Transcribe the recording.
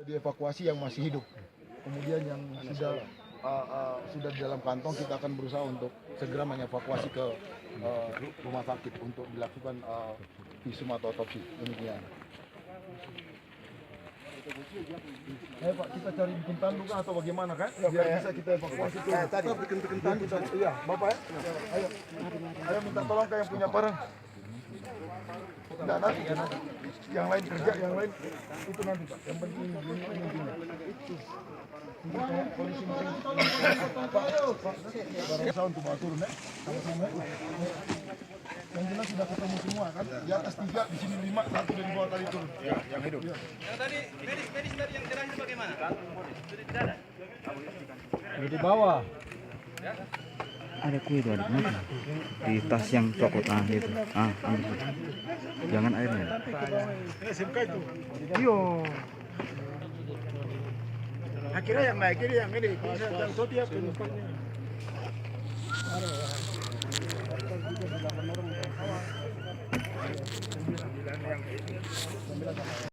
Dievakuasi yang masih hidup. Kemudian yang sudah di dalam kantong kita akan berusaha untuk segera mengevakuasi ke rumah sakit untuk dilakukan visum atau otopsi. Demikian. Ayo Pak, kita cari bikin tanduk atau bagaimana kan? Biar bisa kita evakuasi tuh. Tadi bikin tanduk. Iya, Bapak ya. Ayo minta tolong ke yang punya barang. Enggak nanti ya nanti. Yang lain kerja, yang lain itu nanti Pak. Yang penting ini intinya. Polisi Pak, untuk bawa turun ya. Yang jelas sudah ketemu semua kan? Di atas 3, di sini 5, satu dari bawah tadi turun. Ya, yang hidup. Yang tadi, medis tadi yang terakhir bagaimana? Sudah tidak ada. Di bawah. Ada kue tuh, ada kenapa? Di tas yang coklat itu. Ambil. Jangan airnya. SMK itu. Iyo. Akhirnya yang naik ini yang ini. Bisa tahu dia penumpangnya.